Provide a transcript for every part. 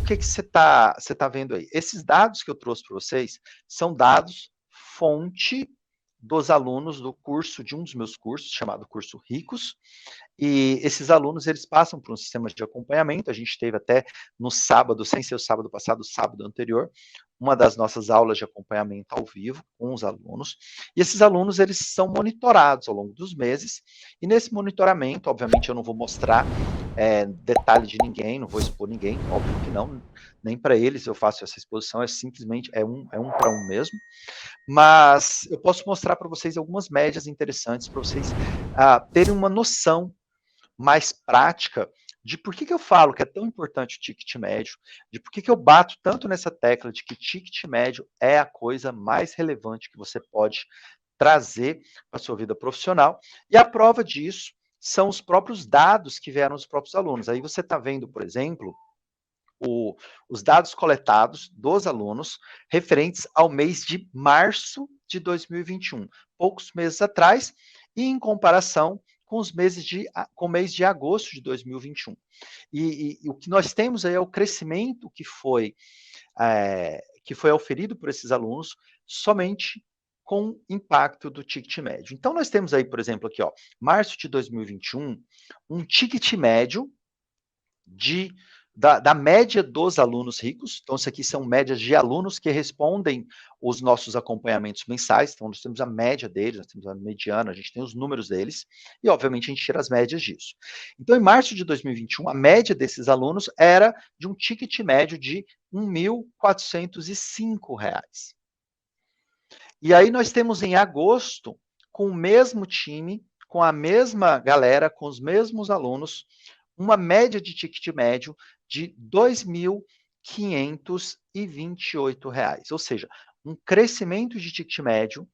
o que você tá vendo aí? Esses dados que eu trouxe para vocês são dados fonte dos alunos do curso, de um dos meus cursos, chamado Curso Ricos, e esses alunos, eles passam por um sistema de acompanhamento. A gente teve até no sábado, sem ser o sábado passado, o sábado anterior, uma das nossas aulas de acompanhamento ao vivo com os alunos. E esses alunos, eles são monitorados ao longo dos meses. E nesse monitoramento, obviamente, eu não vou mostrar detalhe de ninguém, não vou expor ninguém, óbvio que não, nem para eles eu faço essa exposição, é simplesmente um para um mesmo. Mas eu posso mostrar para vocês algumas médias interessantes para vocês terem uma noção mais prática de por que eu falo que é tão importante o ticket médio, de por que eu bato tanto nessa tecla de que ticket médio é a coisa mais relevante que você pode trazer para a sua vida profissional. E a prova disso são os próprios dados que vieram dos próprios alunos. Aí você está vendo, por exemplo, os dados coletados dos alunos referentes ao mês de março de 2021, poucos meses atrás, e em comparação com com o mês de agosto de 2021. E o que nós temos aí é o crescimento que foi auferido por esses alunos somente com impacto do ticket médio. Então, nós temos aí, por exemplo, aqui, ó, março de 2021, um ticket médio da média dos alunos ricos. Então, isso aqui são médias de alunos que respondem os nossos acompanhamentos mensais. Então, nós temos a média deles, nós temos a mediana, a gente tem os números deles, e, obviamente, a gente tira as médias disso. Então, em março de 2021, a média desses alunos era de um ticket médio de R$ 1.405. E aí nós temos em agosto, com o mesmo time, com a mesma galera, com os mesmos alunos, uma média de ticket médio de R$ 2.528, ou seja, um crescimento de ticket médio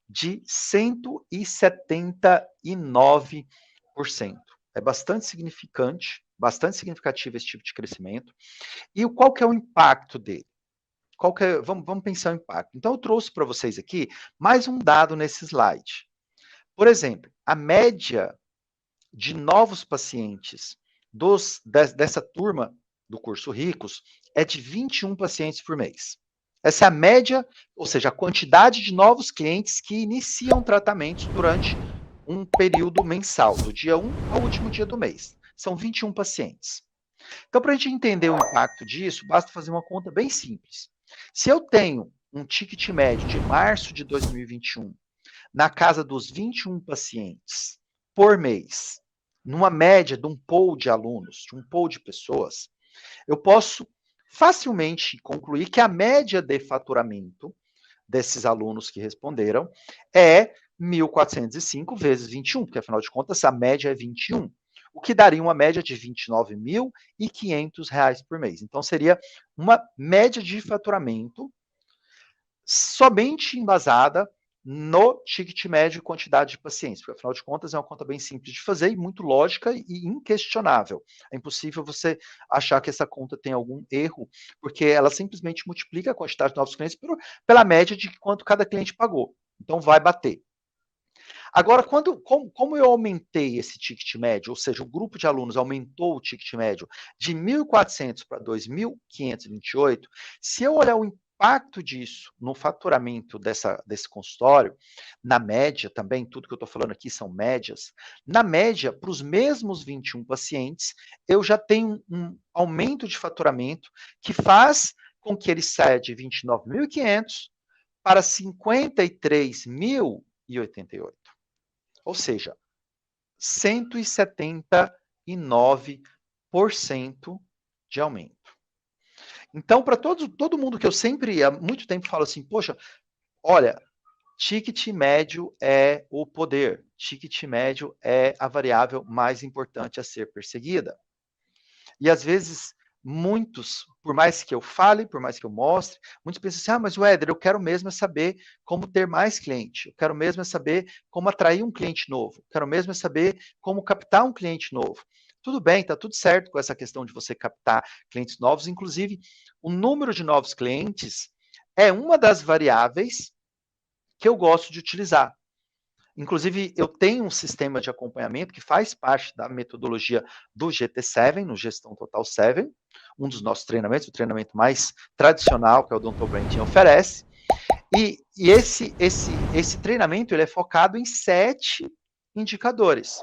de 179%. É bastante significativo esse tipo de crescimento. E qual que é o impacto dele? Vamos pensar o impacto. Então, eu trouxe para vocês aqui mais um dado nesse slide. Por exemplo, a média de novos pacientes dessa turma do curso Ricos é de 21 pacientes por mês. Essa é a média, ou seja, a quantidade de novos clientes que iniciam tratamentos durante um período mensal, do dia 1 ao último dia do mês. São 21 pacientes. Então, para a gente entender o impacto disso, basta fazer uma conta bem simples. Se eu tenho um ticket médio de março de 2021 na casa dos 21 pacientes por mês, numa média de um pool de alunos, de um pool de pessoas, eu posso facilmente concluir que a média de faturamento desses alunos que responderam é 1.405 vezes 21, porque afinal de contas a média é 21, o que daria uma média de R$ 29.500 por mês. Então seria uma média de faturamento somente embasada no ticket médio e quantidade de pacientes, porque afinal de contas é uma conta bem simples de fazer e muito lógica e inquestionável. É impossível você achar que essa conta tem algum erro, porque ela simplesmente multiplica a quantidade de novos clientes pela média de quanto cada cliente pagou. Então vai bater. Agora, como eu aumentei esse ticket médio, ou seja, o grupo de alunos aumentou o ticket médio de 1.400 para 2.528, se eu olhar o impacto disso no faturamento desse consultório, na média também, tudo que eu estou falando aqui são médias, na média, para os mesmos 21 pacientes, eu já tenho um aumento de faturamento que faz com que ele saia de 29.500 para 53.088. Ou seja, 179% de aumento. Então, para todo mundo que eu sempre, há muito tempo, falo assim, poxa, olha, ticket médio é o poder, ticket médio é a variável mais importante a ser perseguida. E às vezes, muitos, por mais que eu fale, por mais que eu mostre, muitos pensam assim, mas Éder, eu quero mesmo saber como ter mais cliente, eu quero mesmo saber como atrair um cliente novo, eu quero mesmo saber como captar um cliente novo. Tudo bem, está tudo certo com essa questão de você captar clientes novos, inclusive o número de novos clientes é uma das variáveis que eu gosto de utilizar. Inclusive, eu tenho um sistema de acompanhamento que faz parte da metodologia do GT7, no Gestão Total 7, um dos nossos treinamentos, o treinamento mais tradicional que a Odonto Branding oferece. E esse treinamento ele é focado em 7 indicadores.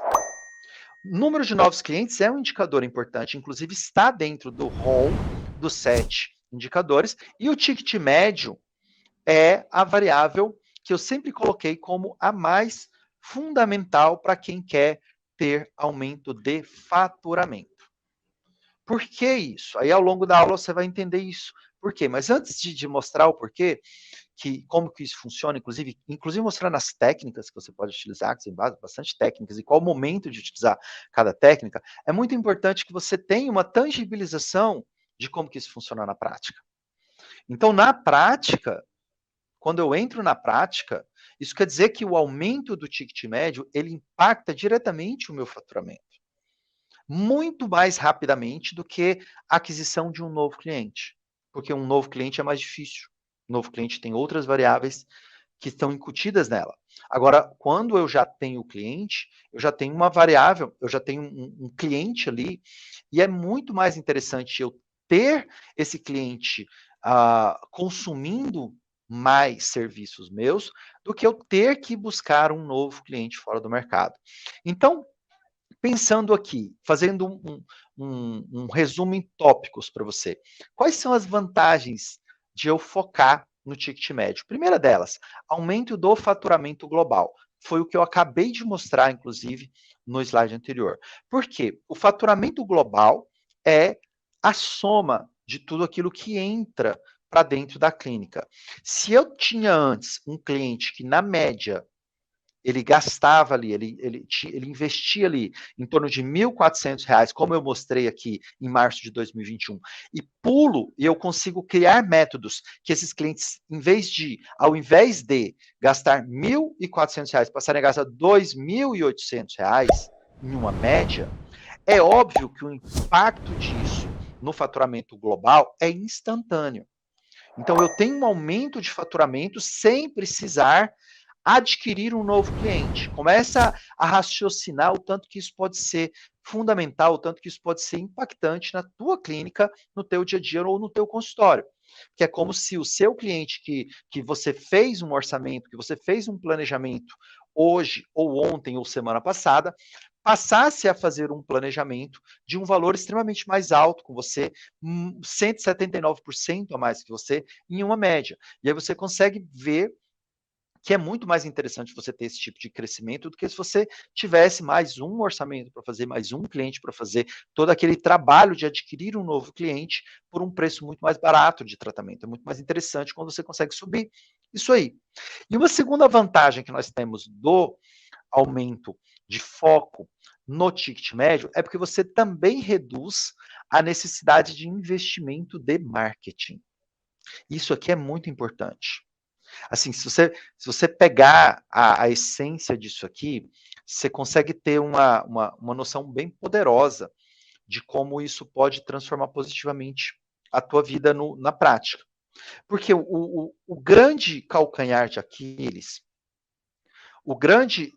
Número de novos clientes é um indicador importante, inclusive está dentro do rol dos 7 indicadores, e o ticket médio é a variável que eu sempre coloquei como a mais fundamental para quem quer ter aumento de faturamento. Por que isso? Aí ao longo da aula você vai entender isso. Por quê? Mas antes de mostrar o porquê, como que isso funciona, inclusive mostrando as técnicas que você pode utilizar, que tem bastante técnicas, e qual o momento de utilizar cada técnica, é muito importante que você tenha uma tangibilização de como que isso funciona na prática. Então, na prática, quando eu entro na prática, isso quer dizer que o aumento do ticket médio, ele impacta diretamente o meu faturamento. Muito mais rapidamente do que a aquisição de um novo cliente. Porque um novo cliente é mais difícil. Um novo cliente tem outras variáveis que estão incutidas nela. Agora, quando eu já tenho o cliente, eu já tenho uma variável, eu já tenho um cliente ali, e é muito mais interessante eu ter esse cliente consumindo mais serviços meus do que eu ter que buscar um novo cliente fora do mercado. Então, pensando aqui, fazendo um resumo em tópicos para você, quais são as vantagens de eu focar no ticket médio? Primeira delas, aumento do faturamento global. Foi o que eu acabei de mostrar, inclusive, no slide anterior. Por quê? O faturamento global é a soma de tudo aquilo que entra para dentro da clínica. Se eu tinha antes um cliente que, na média, ele gastava ali, ele investia ali em torno de R$ 1.400, como eu mostrei aqui em março de 2021, e pulo, e eu consigo criar métodos que esses clientes, ao invés de gastar R$ 1.400, passarem a gastar R$ 2.800 em uma média, é óbvio que o impacto disso no faturamento global é instantâneo. Então, eu tenho um aumento de faturamento sem precisar adquirir um novo cliente. Começa a raciocinar o tanto que isso pode ser fundamental, o tanto que isso pode ser impactante na tua clínica, no teu dia a dia ou no teu consultório. Que é como se o seu cliente que você fez um orçamento, que você fez um planejamento hoje, ou ontem, ou semana passada, passasse a fazer um planejamento de um valor extremamente mais alto com você, 179% a mais que você, em uma média. E aí você consegue ver que é muito mais interessante você ter esse tipo de crescimento do que se você tivesse mais um orçamento para fazer, mais um cliente para fazer, todo aquele trabalho de adquirir um novo cliente por um preço muito mais barato de tratamento. É muito mais interessante quando você consegue subir isso aí. E uma segunda vantagem que nós temos do aumento de foco no ticket médio é porque você também reduz a necessidade de investimento de marketing. Isso aqui é muito importante. Assim, se você pegar a essência disso aqui, você consegue ter uma noção bem poderosa de como isso pode transformar positivamente a tua vida na prática. Porque o grande calcanhar de Aquiles, o grande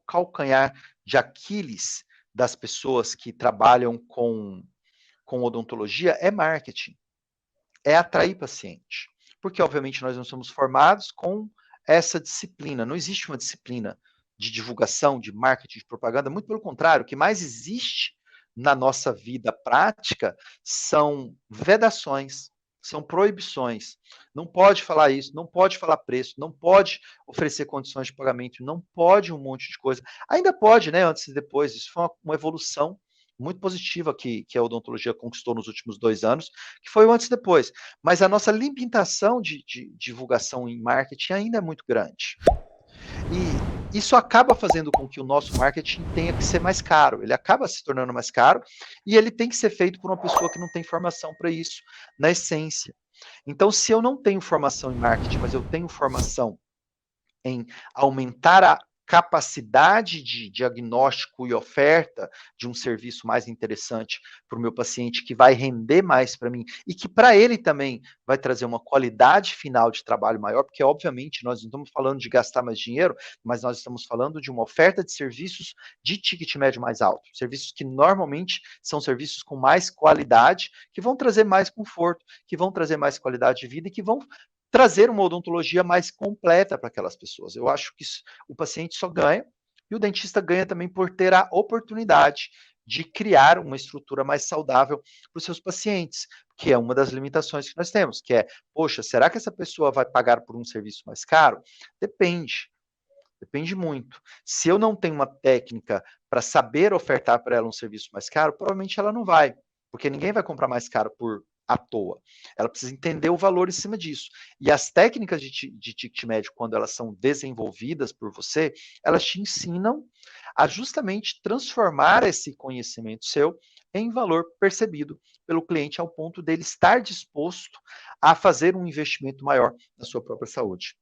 calcanhar de Aquiles das pessoas que trabalham com odontologia é marketing, é atrair paciente. Porque, obviamente, nós não somos formados com essa disciplina. Não existe uma disciplina de divulgação, de marketing, de propaganda. Muito pelo contrário, o que mais existe na nossa vida prática são vedações, são proibições. Não pode falar isso, não pode falar preço, não pode oferecer condições de pagamento, não pode um monte de coisa. Ainda pode, né, antes e depois. Isso foi uma evolução muito positiva que a odontologia conquistou nos últimos 2 anos, que foi o antes e depois. Mas a nossa limitação de divulgação em marketing ainda é muito grande. E isso acaba fazendo com que o nosso marketing tenha que ser mais caro. Ele acaba se tornando mais caro e ele tem que ser feito por uma pessoa que não tem formação para isso, na essência. Então, se eu não tenho formação em marketing, mas eu tenho formação em aumentar a capacidade de diagnóstico e oferta de um serviço mais interessante para o meu paciente, que vai render mais para mim e que para ele também vai trazer uma qualidade final de trabalho maior, porque obviamente nós não estamos falando de gastar mais dinheiro, mas nós estamos falando de uma oferta de serviços de ticket médio mais alto, serviços que normalmente são serviços com mais qualidade, que vão trazer mais conforto, que vão trazer mais qualidade de vida e que vão trazer uma odontologia mais completa para aquelas pessoas. Eu acho que o paciente só ganha e o dentista ganha também por ter a oportunidade de criar uma estrutura mais saudável para os seus pacientes, que é uma das limitações que nós temos, que é, poxa, será que essa pessoa vai pagar por um serviço mais caro? Depende. Depende muito. Se eu não tenho uma técnica para saber ofertar para ela um serviço mais caro, provavelmente ela não vai, porque ninguém vai comprar mais caro por à toa. Ela precisa entender o valor em cima disso. E as técnicas de ticket médio, quando elas são desenvolvidas por você, elas te ensinam a justamente transformar esse conhecimento seu em valor percebido pelo cliente ao ponto dele estar disposto a fazer um investimento maior na sua própria saúde.